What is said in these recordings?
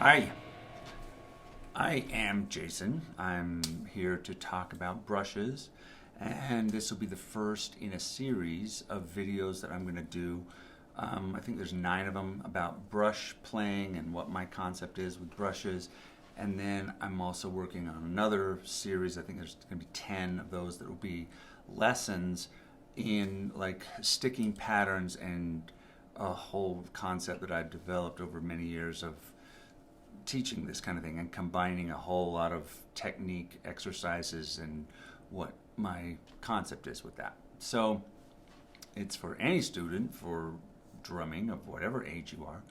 Hi, I am Jason. I'm here to talk about brushes, and this will be the first in a series of videos that I'm going to do. I think there's 9 of them about brush playing and what my concept is with brushes. And then I'm also working on another series. I think there's going to be 10 of those that will be lessons in like sticking patterns and a whole concept that I've developed over many years of teaching this kind of thing and combining a whole lot of technique exercises and what my concept is with that. So it's for any student for drumming of whatever age you are.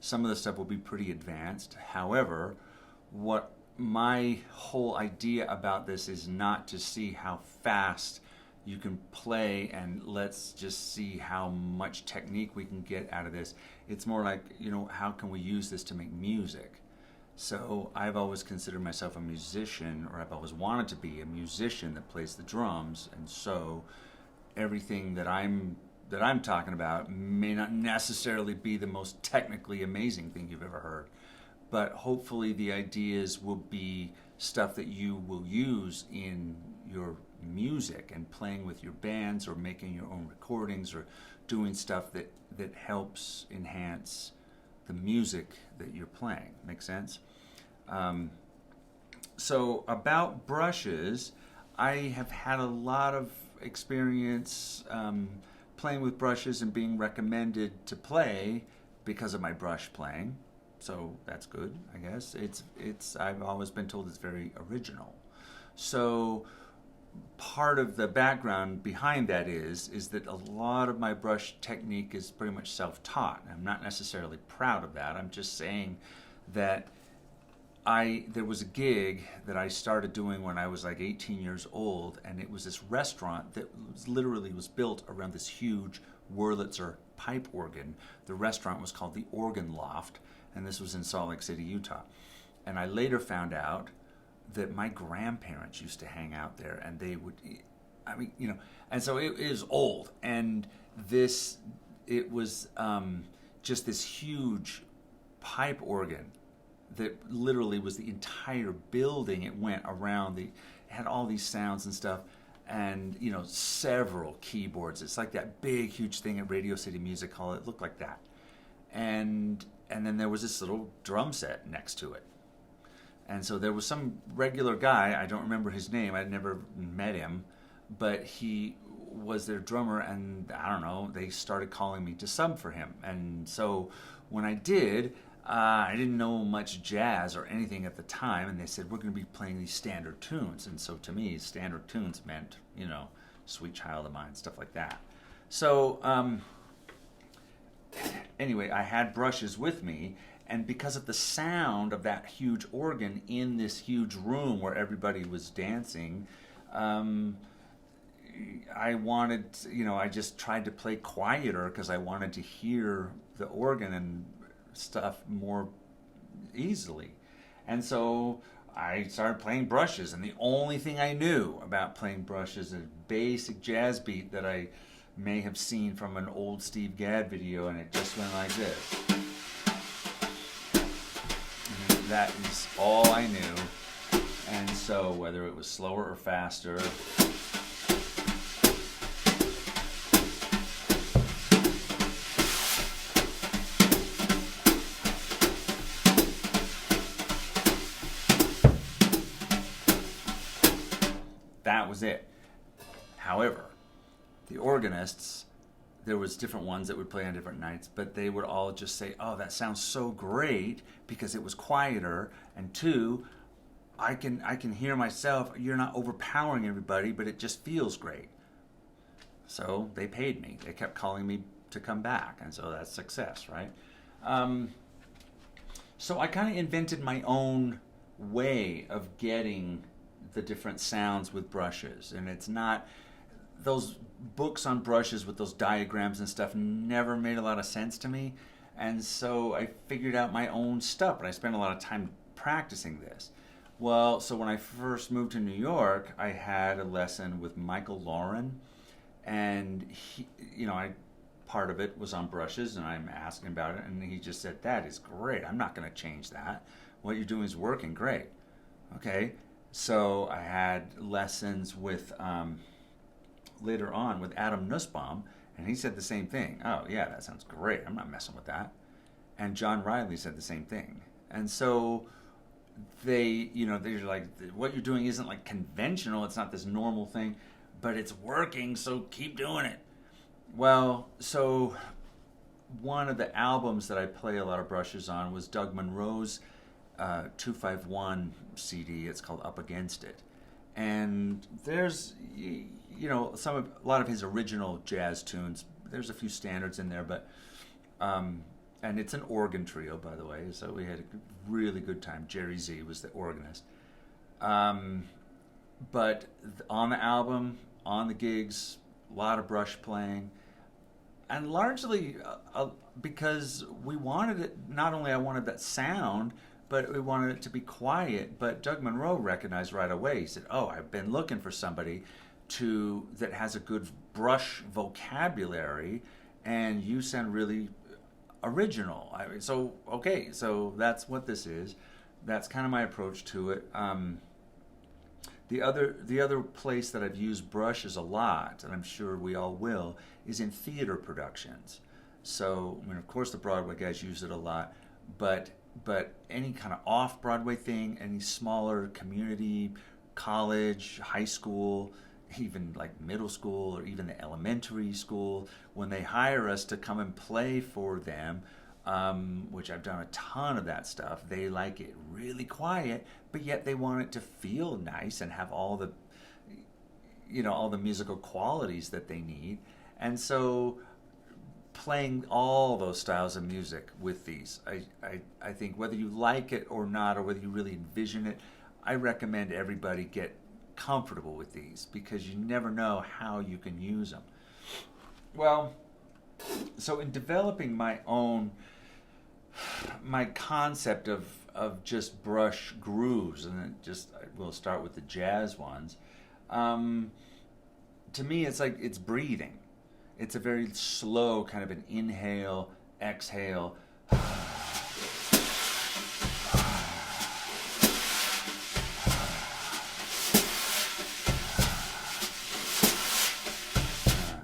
Some of the stuff will be pretty advanced. However, what my whole idea about this is not to see how fast you can play and let's just see how much technique we can get out of this. It's more like, how can we use this to make music? So I've always considered myself a musician, or I've always wanted to be a musician that plays the drums, and so everything that I'm talking about may not necessarily be the most technically amazing thing you've ever heard, but hopefully the ideas will be stuff that you will use in your music and playing with your bands or making your own recordings or doing stuff that helps enhance the music that you're playing. Make sense? So about brushes, I have had a lot of experience playing with brushes and being recommended to play because of my brush playing. So that's good, I guess. I've always been told it's very original. So part of the background behind that is that a lot of my brush technique is pretty much self-taught. I'm not necessarily proud of that. I'm just saying that there was a gig that I started doing when I was like 18 years old, and it was this restaurant that literally was built around this huge Wurlitzer pipe organ. The restaurant was called the Organ Loft, and this was in Salt Lake City, Utah. And I later found out that my grandparents used to hang out there, and they would, and so it is old, and it was just this huge pipe organ that literally was the entire building. It went around, it had all these sounds and stuff, and several keyboards. It's like that big, huge thing at Radio City Music Hall. It looked like that, and then there was this little drum set next to it. And so there was some regular guy, I don't remember his name, I'd never met him, but he was their drummer, and I don't know, they started calling me to sub for him. And so when I did, I didn't know much jazz or anything at the time, and they said, we're going to be playing these standard tunes. And so to me, standard tunes meant, Sweet Child of Mine, stuff like that. So anyway, I had brushes with me, and because of the sound of that huge organ in this huge room where everybody was dancing, I wanted, I just tried to play quieter because I wanted to hear the organ and stuff more easily. And so I started playing brushes, and the only thing I knew about playing brushes is a basic jazz beat that I may have seen from an old Steve Gadd video, and it just went like this. That is all I knew. And so whether it was slower or faster, that was it. However, the organists, there was different ones that would play on different nights, but they would all just say, oh, that sounds so great because it was quieter, and 2, I can hear myself. You're not overpowering everybody, but it just feels great. So they paid me. They kept calling me to come back, and so that's success, right? So I kind of invented my own way of getting the different sounds with brushes, and it's not those books on brushes with those diagrams and stuff never made a lot of sense to me, and so I figured out my own stuff, and I spent a lot of time practicing this. Well, so when I first moved to New York, I had a lesson with Michael Lauren, and he, part of it was on brushes, and I'm asking about it, and he just said, "That is great. I'm not going to change that. What you're doing is working great." Okay, so I had lessons with later on with Adam Nussbaum, and he said the same thing. "Oh yeah, that sounds great. I'm not messing with that." And John Riley said the same thing. And so they're like, "What you're doing isn't like conventional. It's not this normal thing, but it's working. So keep doing it." Well, so one of the albums that I play a lot of brushes on was Doug Monroe's 251 CD. It's called Up Against It. And there's, a lot of his original jazz tunes. There's a few standards in there, but, and it's an organ trio, by the way, so we had a really good time. Jerry Z was the organist. But on the album, on the gigs, a lot of brush playing, and largely because we wanted it, not only I wanted that sound, but we wanted it to be quiet. But Doug Monroe recognized right away. He said, "Oh, I've been looking for somebody that has a good brush vocabulary, and you sound really original." So that's what this is. That's kind of my approach to it. The other place that I've used brushes a lot, and I'm sure we all will, is in theater productions. So, of course, the Broadway guys use it a lot, but any kind of off-Broadway thing, any smaller community, college, high school, even like middle school or even the elementary school, when they hire us to come and play for them, which I've done a ton of that stuff, they like it really quiet, but yet they want it to feel nice and have all the musical qualities that they need. And so playing all those styles of music with these, I think whether you like it or not, or whether you really envision it, I recommend everybody get comfortable with these, because you never know how you can use them. Well, so in developing my concept of just brush grooves, and we'll start with the jazz ones. To me, it's like it's breathing. It's a very slow kind of an inhale, exhale.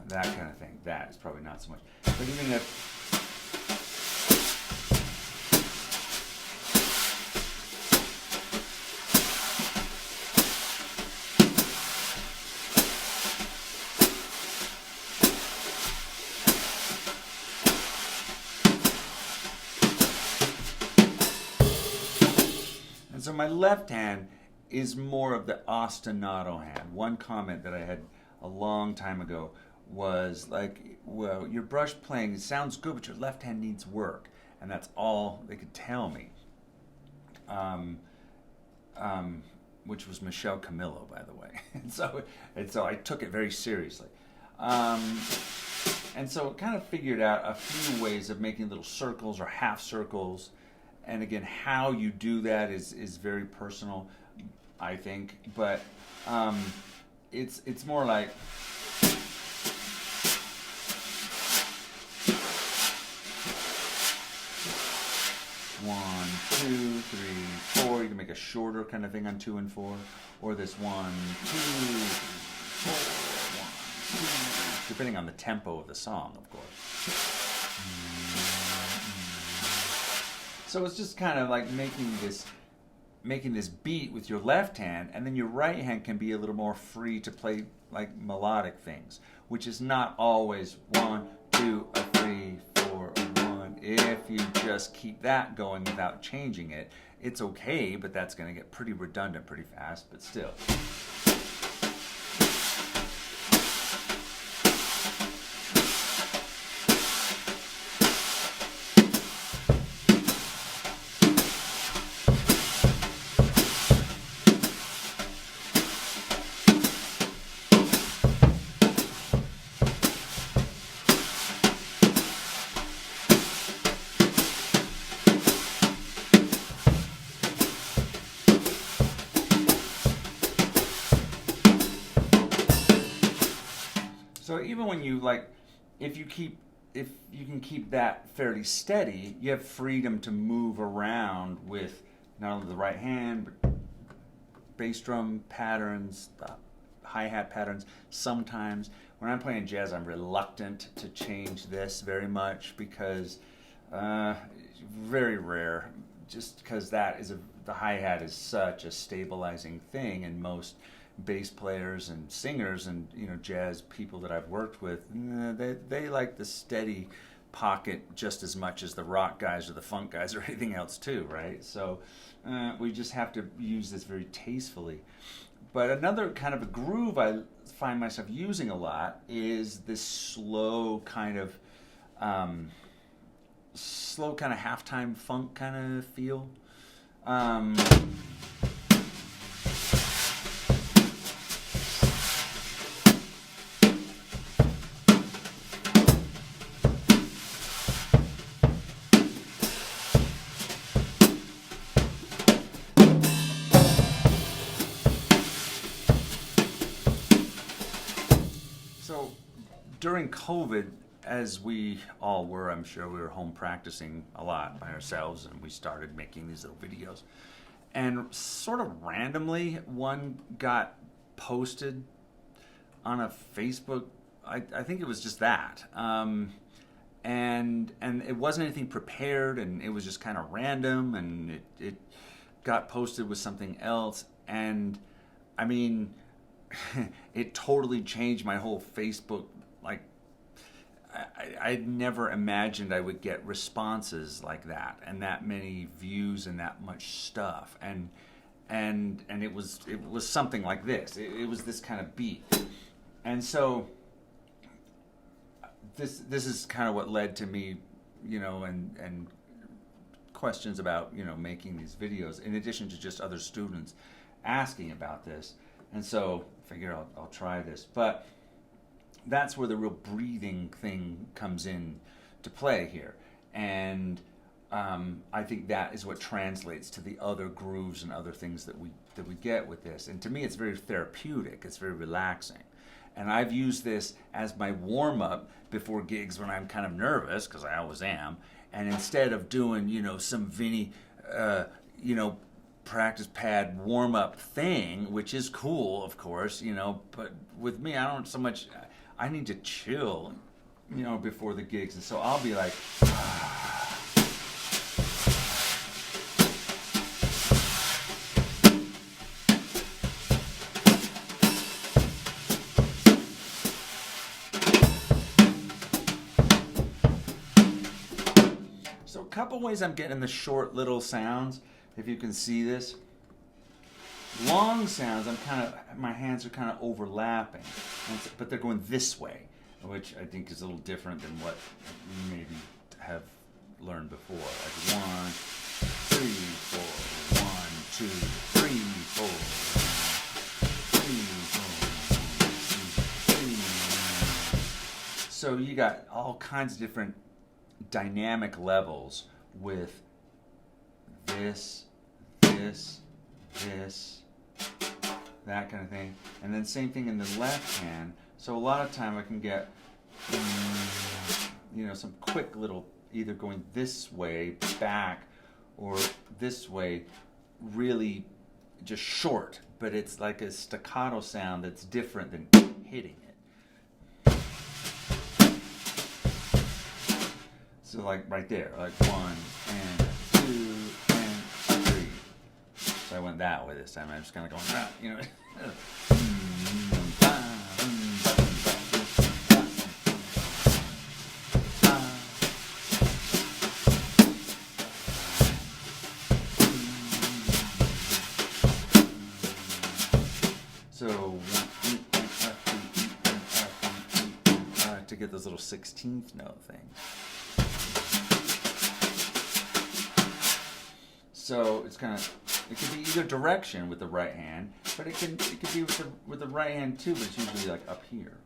That kind of thing. That is probably not so much. But even if so my left hand is more of the ostinato hand. One comment that I had a long time ago was like, "Well, your brush playing sounds good, but your left hand needs work." And that's all they could tell me. Which was Michelle Camillo, by the way. and so I took it very seriously. And so I kind of figured out a few ways of making little circles or half circles. And again, how you do that is very personal, I think. But it's more like one, two, three, four. You can make a shorter kind of thing on 2 and 4, or this 1, 2, 3, 4, 1, 2, depending on the tempo of the song, of course. So it's just kind of like making this beat with your left hand, and then your right hand can be a little more free to play like melodic things, which is not always 1, 2, 3, 4, 1. If you just keep that going without changing it, it's okay, but that's going to get pretty redundant pretty fast, but still. So even when you if you keep if you can keep that fairly steady, you have freedom to move around with not only the right hand, but bass drum patterns, the hi-hat patterns. Sometimes when I'm playing jazz, I'm reluctant to change this very much because very rare, just because the hi-hat is such a stabilizing thing, and most bass players and singers and jazz people that I've worked with, they like the steady pocket just as much as the rock guys or the funk guys or anything else too, right? So we just have to use this very tastefully. But another kind of a groove I find myself using a lot is this slow kind of halftime funk kind of feel. So during COVID, as we all were, I'm sure we were home practicing a lot by ourselves, and we started making these little videos. And sort of randomly, one got posted on a Facebook. I think it was just that, and it wasn't anything prepared, and it was just kind of random, and it got posted with something else, and I mean, it totally changed my whole Facebook. Like, I'd never imagined I would get responses like that and that many views and that much stuff, and it was something like this. It was this kind of beat, and so this is kind of what led to me, and questions about making these videos, in addition to just other students asking about this. And so I figure I'll try this. But that's where the real breathing thing comes in to play here. And I think that is what translates to the other grooves and other things that we get with this. And to me, it's very therapeutic. It's very relaxing. And I've used this as my warm-up before gigs when I'm kind of nervous, because I always am. And instead of doing, some Vinny, practice pad warm-up thing, which is cool, of course, but with me, I don't so much, I need to chill, before the gigs. And so I'll be like, So a couple ways I'm getting the short little sounds, if you can see this. Long sounds, my hands are kind of overlapping, but they're going this way, which I think is a little different than what you maybe have learned before. Like 1, 3, 4, 1, 2, 3, 4, 3, 4, 3. So you got all kinds of different dynamic levels with this, that kind of thing, and then same thing in the left hand. So a lot of time I can get some quick little, either going this way back or this way, really just short, but it's like a staccato sound that's different than hitting it. So like right there, like 1 and 2 and 3. So I went that way this time. I'm just kind of going, So to get those little 16th note things. So it's kind of, it could be either direction with the right hand, but it could be with the right hand too, but it's usually like up here.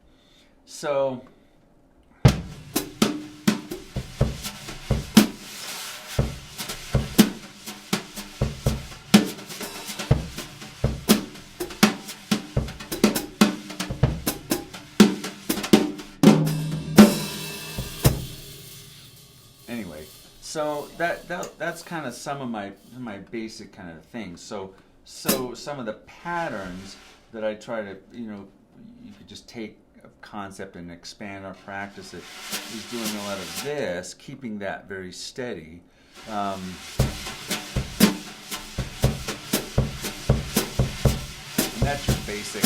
So that's kind of some of my basic kind of things. So some of the patterns that I try to, you could just take a concept and expand or practice it, is doing a lot of this, keeping that very steady. And that's your basic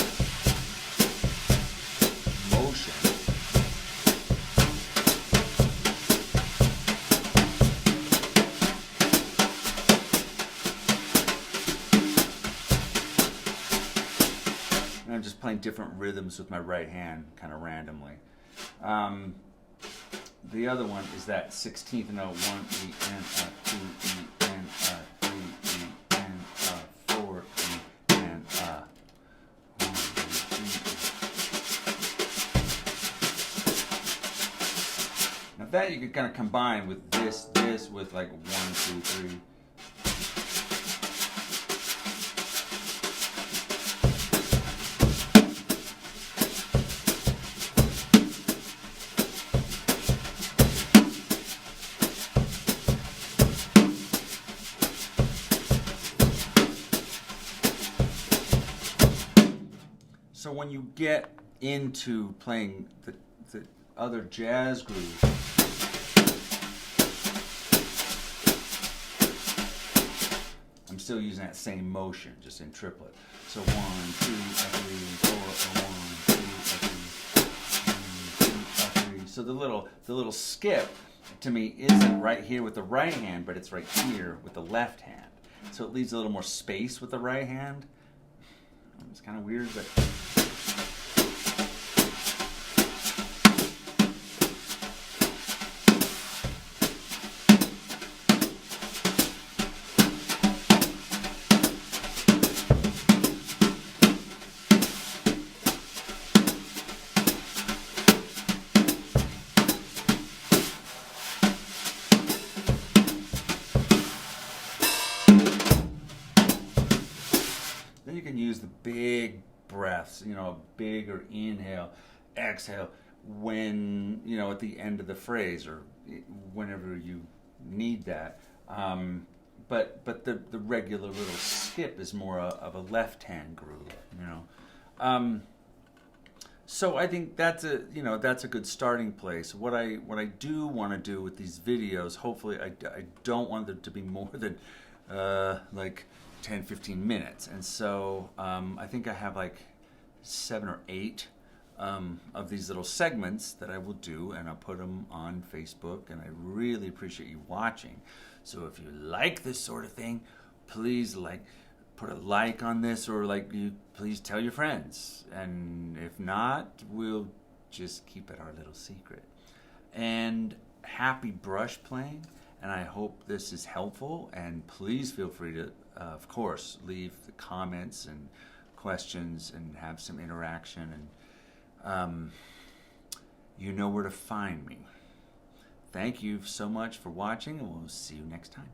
motion. And I'm just playing different rhythms with my right hand, kind of randomly. The other one is that 16th note, 1 E and 2 E and 3 E and 4 E and 1 E. Now that you could kind of combine with this with like 1, 2, 3. So when you get into playing the other jazz grooves, I'm still using that same motion, just in triplet. So 1, 2, 3, 4, 1, 2, 3. So the little skip to me isn't right here with the right hand, but it's right here with the left hand. So it leaves a little more space with the right hand. It's kind of weird, but then you can use the big breaths, bigger inhale, exhale, when, at the end of the phrase or whenever you need that. But the regular little skip is more of a left-hand groove, So I think that's a good starting place. What I do want to do with these videos, hopefully I don't want them to be more than like 10, 15 minutes. And so I think I have like 7 or 8 of these little segments that I will do, and I'll put them on Facebook, and I really appreciate you watching. So if you like this sort of thing, please put a like on this, or please tell your friends. And if not, we'll just keep it our little secret. And happy brush playing, and I hope this is helpful, and please feel free to of course leave the comments and questions and have some interaction, and you know where to find me. Thank you so much for watching, and we'll see you next time.